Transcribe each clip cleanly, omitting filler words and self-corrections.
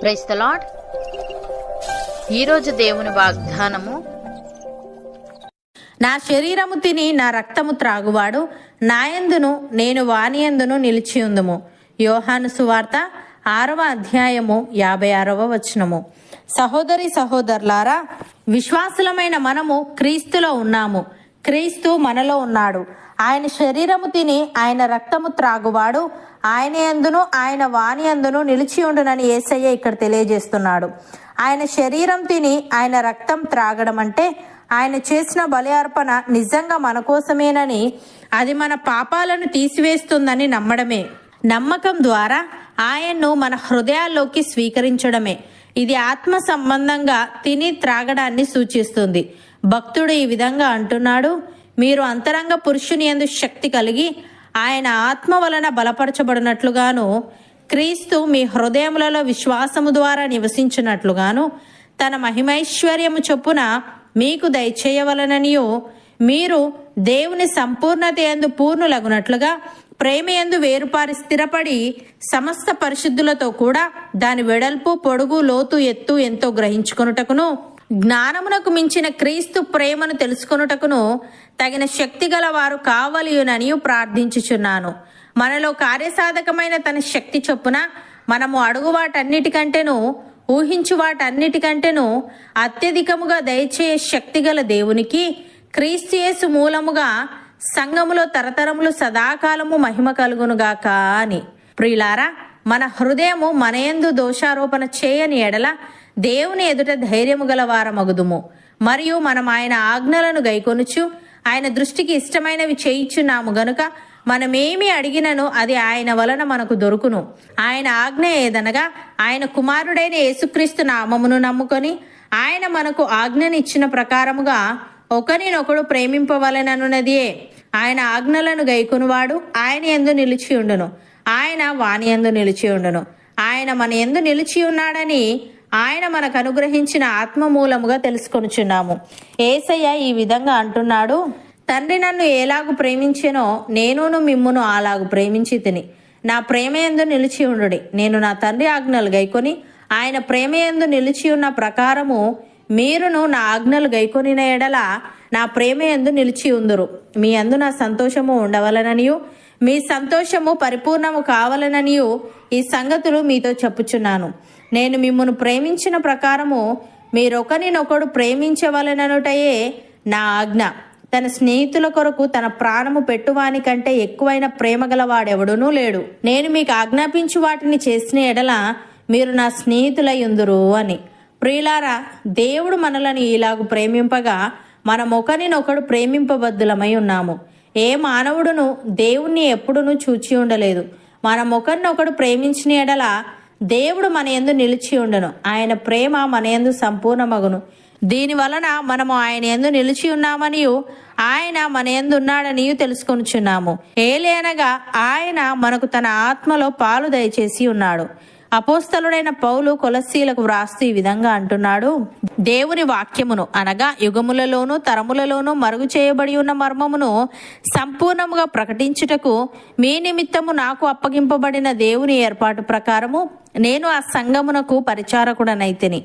Praise the lord. ఈరోజు దేవుని వాగ్దానము, నా శరీరము తిని నా రక్తము త్రాగువాడు నాయందును నేను వానియందును నిలిచియుందుము. యోహాను సువార్త 6వ అధ్యాయము 56వ వచనము. సహోదరి సహోదరులారా, విశ్వాసులమైన మనము క్రీస్తులో ఉన్నాము. క్రీస్తు మనలో ఉన్నాడు. ఆయన శరీరము తిని ఆయన రక్తము త్రాగువాడు ఆయన యందును ఆయన వాని యందును నిలిచి ఉండునని యేసయ్య ఇక్కడ తెలియజేస్తున్నాడు. ఆయన శరీరం తిని ఆయన రక్తం త్రాగడం అంటే ఆయన చేసిన బలి అర్పణ నిజంగా మన కోసమేనని, అది మన పాపాలను తీసివేస్తుందని నమ్మడమే. నమ్మకం ద్వారా ఆయన్ను మన హృదయాల్లోకి స్వీకరించడమే. ఇది ఆత్మ సంబంధంగా తిని త్రాగడాన్ని సూచిస్తుంది. భక్తుడు ఈ విధంగా అంటున్నాడు, మీరు అంతరంగ పురుషుని యందు శక్తి కలిగి ఆయన ఆత్మ వలన బలపరచబడినట్లుగాను, క్రీస్తు మీ హృదయములలో విశ్వాసము ద్వారా నివసించినట్లుగాను, తన మహిమైశ్వర్యము చొప్పున మీకు దయచేయవలననియు, మీరు దేవుని సంపూర్ణత యందు పూర్ణులగునట్లుగా ప్రేమ యందు వేరుపారి స్థిరపడి సమస్త పరిశుద్ధులతో కూడా దాని వెడల్పు పొడుగు లోతు ఎత్తు ఎంతో గ్రహించుకొనుటకును, జ్ఞానమునకు మించిన క్రీస్తు ప్రేమను తెలుసుకొనుటకును తగిన శక్తి గల వారు కావలియునని ప్రార్థించుచున్నాను. మనలో కార్యసాధకమైన తన శక్తి చొప్పున మనము అడుగు వాటన్నిటికంటేను ఊహించు వాటన్నిటికంటేను అత్యధికముగా దయచేయ శక్తి గల దేవునికి క్రీస్తు యేసు మూలముగా సంఘములో తరతరములు సదాకాలము మహిమ కలుగునుగాక అని. ప్రియులారా, మన హృదయము మనయందు దోషారోపణ చేయని ఎడల దేవుని ఎదుట ధైర్యము గల వారమగుదుము. మరియు మనం ఆయన ఆజ్ఞలను గైకొనుచు ఆయన దృష్టికి ఇష్టమైనవి చేయించున్నాము గనుక మనమేమి అడిగినను అది ఆయన వలన మనకు దొరుకును. ఆయన ఆజ్ఞ ఏదనగా, ఆయన కుమారుడైన యేసుక్రీస్తు నామమును నమ్ముకొని ఆయన మనకు ఆజ్ఞనిచ్చిన ప్రకారముగా ఒకరినొకడు ప్రేమింపవలెననున్నదియే. ఆయన ఆజ్ఞలను గైకొనువాడు ఆయన యందు నిలిచి ఉండును, ఆయన వాని యందు నిలిచి ఉండును. ఆయన మన యందు నిలిచి ఉన్నాడని ఆయన మనకు అనుగ్రహించిన ఆత్మ మూలముగా తెలుసుకొనుచున్నాము. యేసయ్య ఈ విధంగా అంటున్నాడు, తండ్రి నన్ను ఎలాగు ప్రేమించెనో నేనును మిమ్మును అలాగు ప్రేమించి తిని నా ప్రేమ యందు నిలిచి ఉండుడి. నేను నా తండ్రి ఆజ్ఞలు గైకొని ఆయన ప్రేమ యందు నిలిచి ఉన్న ప్రకారము మీరును నా ఆజ్ఞలు గైకొనిన ఎడల నా ప్రేమ యందు నిలిచి ఉందురు. మీ యందు నా సంతోషము ఉండవలననియు మీ సంతోషము పరిపూర్ణము కావాలననియు ఈ సంగతులు మీతో చెప్పుచున్నాను. నేను మిమ్మును ప్రేమించిన ప్రకారము మీరొకరినొకడు ప్రేమించవలననుటయే నా ఆజ్ఞ. తన స్నేహితుల కొరకు తన ప్రాణము పెట్టువాని కంటే ఎక్కువైన ప్రేమ గలవాడెవడునూ లేడు. నేను మీకు ఆజ్ఞాపించు వాటిని చేసిన ఎడల మీరు నా స్నేహితులై ఉందురు అని. ప్రియులారా, దేవుడు మనలను ఇలాగు ప్రేమింపగా మనం ఒకరినొకడు ప్రేమింపబద్దులమై ఉన్నాము. ఏ మానవుడును దేవుణ్ణి ఎప్పుడునూ చూచి ఉండలేదు. మనం ఒకరినొకడు ప్రేమించిన ఎడల దేవుడు మన యందు నిలిచి ఉండను, ఆయన ప్రేమ మన యందు సంపూర్ణమగును. దీని వలన మనము ఆయన యందు నిలిచి ఉన్నామనియు ఆయన మన యందు ఉన్నాడనియు తెలుసుకొనుచున్నాము. ఏలయనగా ఆయన మనకు తన ఆత్మలో పాలు దయచేసి ఉన్నాడు. అపోస్తలుడైన పౌలు కొలస్సీలకు వ్రాస్తూ ఈ విధంగా అంటున్నాడు, దేవుని వాక్యమును అనగా యుగములలోను తరములలోను మరుగు చేయబడి ఉన్న మర్మమును సంపూర్ణముగా ప్రకటించుటకు మీ నిమిత్తము నాకు అప్పగింపబడిన దేవుని ఏర్పాటు ప్రకారము నేను ఆ సంఘమునకు పరిచారకుడనైతిని.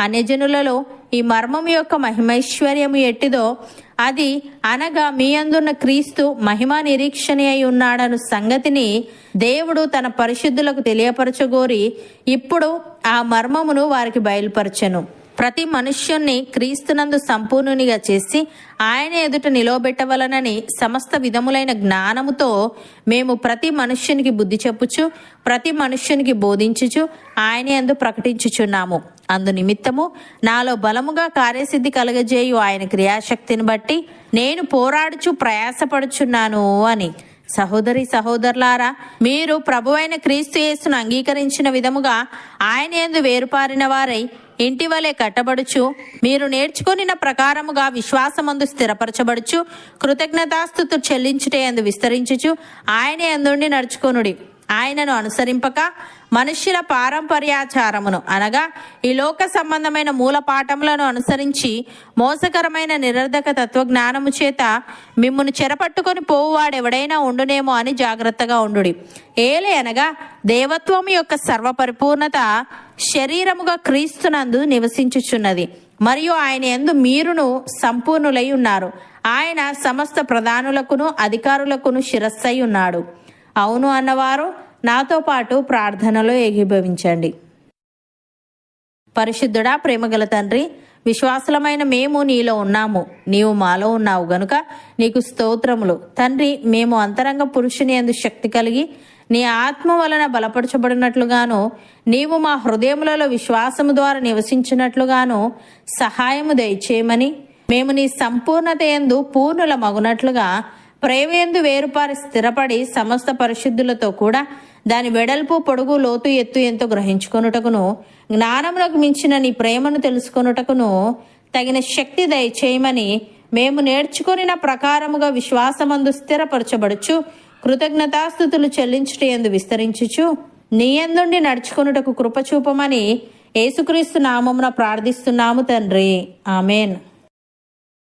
అన్యజనులలో ఈ మర్మము యొక్క మహిమైశ్వర్యము ఎట్టిదో అది అనగా మీ అందున్న క్రీస్తు మహిమా నిరీక్షణ అయి ఉన్నాడను సంగతిని దేవుడు తన పరిశుద్ధులకు తెలియపరచగోరి ఇప్పుడు ఆ మర్మమును వారికి బయలుపరచెను. ప్రతి మనుష్యుణ్ణి క్రీస్తునందు సంపూర్ణునిగా చేసి ఆయన ఎదుట నిలవబెట్టవలనని సమస్త విధములైన జ్ఞానముతో మేము ప్రతి మనుష్యునికి బుద్ధి చెప్పుచు ప్రతి మనుష్యునికి బోధించుచు ఆయన యందు ప్రకటించుచున్నాము. అందు నిమిత్తము నాలో బలముగా కార్యసిద్ధి కలగజేయు ఆయన క్రియాశక్తిని బట్టి నేను పోరాడుచు ప్రయాసపడుచున్నాను అని. సహోదరి సహోదరులారా, మీరు ప్రభువైన క్రీస్తు యేసును అంగీకరించిన విధముగా ఆయన యందు వేరుపారిన వారై ఇంటి వలె కట్టబడుచు మీరు నేర్చుకొనిన ప్రకారముగా విశ్వాసమందు స్థిరపరచబడుచు కృతజ్ఞతాస్తుతులు చెల్లించుటే యందు విస్తరించుచు ఆయన యందుండి నడుచుకొనుడి. ఆయనను అనుసరింపక మనుష్యుల పారంపర్యాచారమును అనగా ఈ లోక సంబంధమైన మూల పాఠములను అనుసరించి మోసకరమైన నిరర్ధక తత్వజ్ఞానము చేత మిమ్మును చెరపట్టుకొని పోవువాడెవడైనా ఉండునేమో అని జాగ్రత్తగా ఉండుడి. ఏలే అనగా దేవత్వము యొక్క సర్వపరిపూర్ణత శరీరముగా క్రీస్తునందు నివసించుచున్నది. మరియు ఆయన యందు మీరును సంపూర్ణులై ఉన్నారు. ఆయన సమస్త ప్రధానులకును అధికారులకును శిరస్సై ఉన్నాడు. అవును అన్నవారు నాతో పాటు ప్రార్థనలో ఏకీభవించండి. పరిశుద్ధుడా, ప్రేమగల తండ్రి, విశ్వాసులమైన మేము నీలో ఉన్నాము, నీవు మాలో ఉన్నావు గనుక నీకు స్తోత్రములు. తండ్రి, మేము అంతరంగ పురుషుని యందు శక్తి కలిగి నీ ఆత్మ వలన బలపరచబడినట్లుగాను, నీవు మా హృదయములలో విశ్వాసము ద్వారా నివసించినట్లుగాను సహాయము దయచేయమని, మేము నీ సంపూర్ణత యందు పూర్ణుల మగునట్లుగా ప్రేమయందు వేరుపారి స్థిరపడి సమస్త పరిశుద్ధులతో కూడా దాని వెడల్పు, పొడుగు, లోతు, ఎత్తు ఎంతో గ్రహించుకొనుటకును, జ్ఞానమునకు మించిన నీ ప్రేమను తెలుసుకొనుటకును తగిన శక్తి దయచేయమని మేము నేర్చుకొనిన ప్రకారముగా విశ్వాసమందు స్థిరపరచబడుచు కృతజ్ఞతాస్తుతులు చెల్లించుట యందు విస్తరించుచు నీ యందుండి నడుచుకొనుటకు కృపచూపమని యేసుక్రీస్తు నామమున ప్రార్థిస్తున్నాము తండ్రి. ఆమెన్.